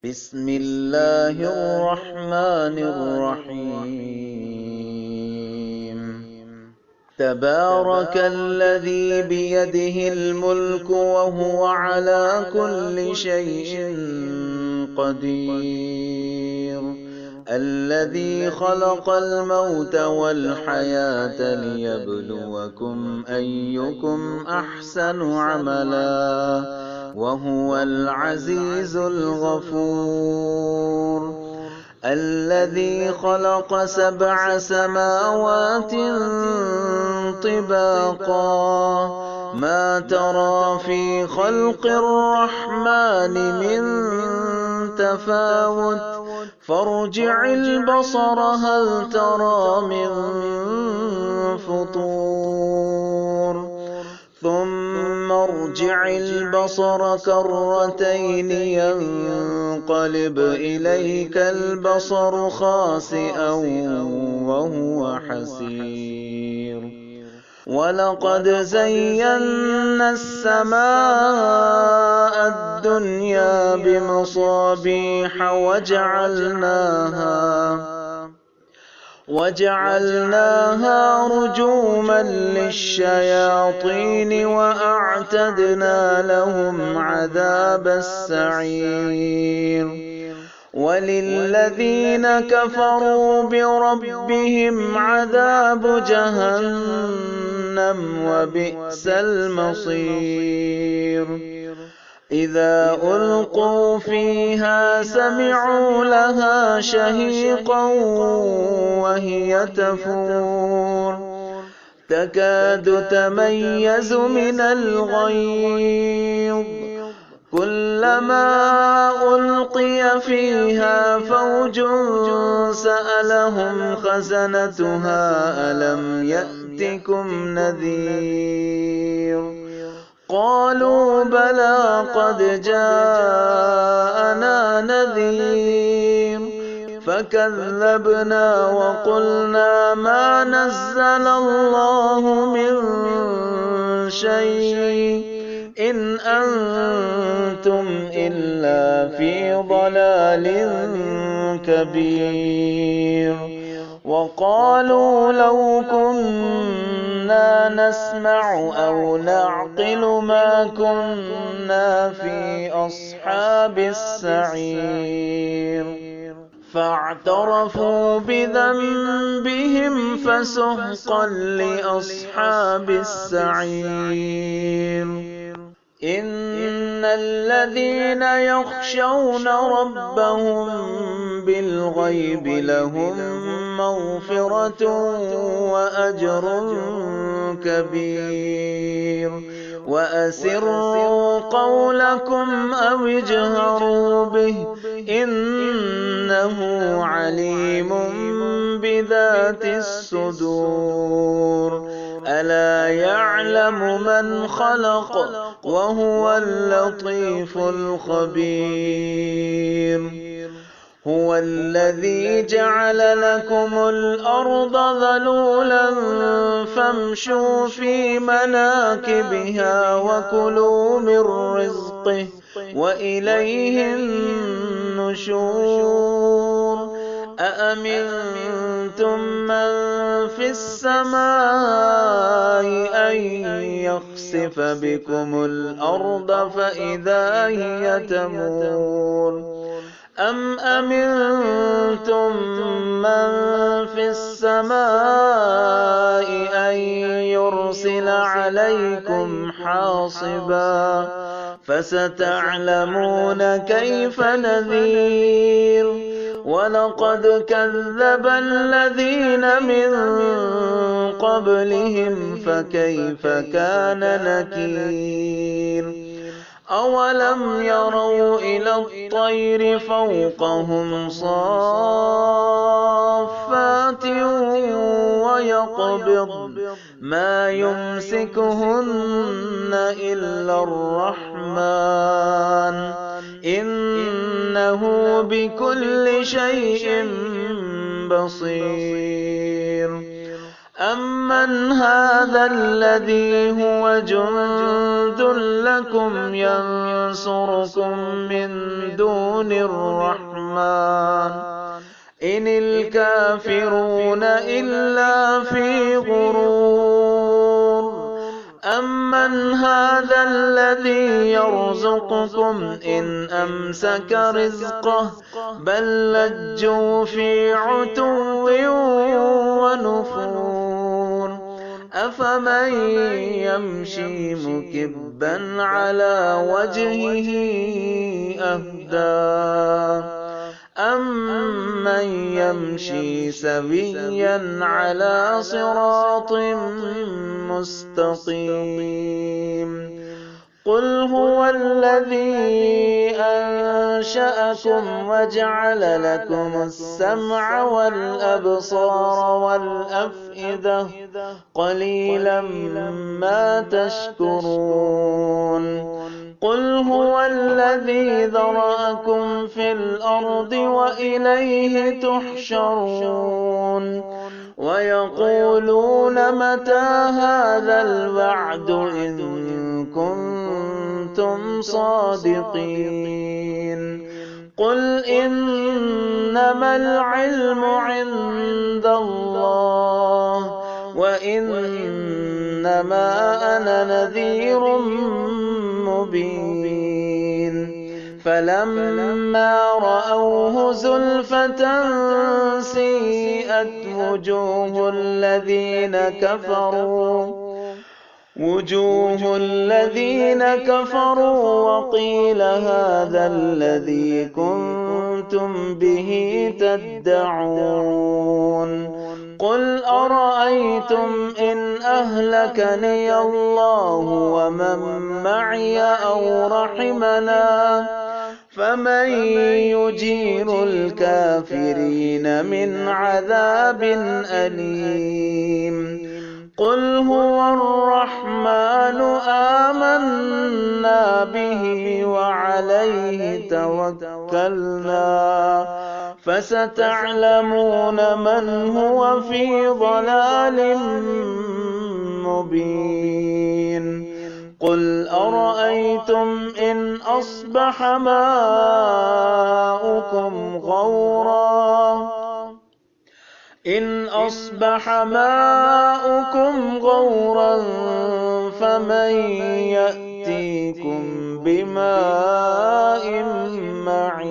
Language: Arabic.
بسم الله الرحمن الرحيم تبارك الذي بيده الملك وهو على كل شيء قدير الذي خلق الموت والحياة ليبلوكم أيكم أحسن عملا وهو العزيز الغفور الذي خلق 7 سماوات طباقا ما ترى في خلق الرحمن من تفاوت فارجع البصر هل ترى من فطور ثم ارجع البصر كرتين ينقلب إليك البصر خاسئا وهو حسير ولقد زينا السماء الدنيا بمصابيح وجعلناها رجوما للشياطين وأعتدنا لهم عذاب السعير وللذين كفروا بربهم عذاب جهنم وبئس المصير إذا ألقوا فيها سمعوا لها شهيقا وهي تفور تكاد تميز من الغيظ كلما ألقي فيها فوج سألهم خزنتها ألم يأتكم نذير قالوا بلى قد جاءنا نذير فكذبنا وقلنا ما نزل الله من شيء إن أنتم إلا في ضلال كبير وقالوا لو كنا نسمع أو نعقل ما كنا في أصحاب السعير فاعترفوا بذنبهم فسحقا لأصحاب السعير إن الذين يخشون ربهم بالغيب لهم مغفرة وأجر كبير وأسروا قولكم أو اجهروا به إنه عليم بذات الصدور ألا يعلم من خلق وهو اللطيف الخبير هو الذي جعل لكم الأرض ذلولا فامشوا في مناكبها وكلوا من رزقه وإليه النشور أأمنتم من في السماء أن يخسف بكم الأرض فإذا هي تمور أم أمنتم من في السماء أن يرسل عليكم حاصبا فستعلمون كيف نذير ولقد كذب الذين من قبلهم فكيف كان نكير أولم يروا إلى الطير فوقهم صافات ويقبض ما يمسكهن إلا الرحمن إنه بكل شيء بصير أمن هذا الذي هو جند لكم ينصرون ينصركم من دون الرحمن إن الكافرون إلا في غرور أمن هذا الذي يرزقكم إن أمسك رزقه بل لجوا في عتو ونفور أفمن يمشي مكبا على وجهه أهدى أمن يمشي سويا على صراط مستقيم قل هو الذي أنشأكم وجعل لكم السمع والأبصار والأفئدة قليلا ما تشكرون قل هو الذي ذرأكم في الأرض وإليه تحشرون ويقولون متى هذا الوعد إن كنتم صادقين قل إنما العلم عند الله وإنما أنا نذير مبين فلما رأوه زلفة سيئت وجوه الذين كفروا وقيل هذا الذي كنتم به تدعون قل أرأيتم إن أهلكني الله ومن معي أو رحمنا فمن يجير الكافرين من عذاب أليم قل هو الرحمن آمنا به وعليه توكلنا فستعلمون من هو في ضلال مبين قل أرأيتم إن أصبح ماؤكم غورا فمن يأتيكم بماء معين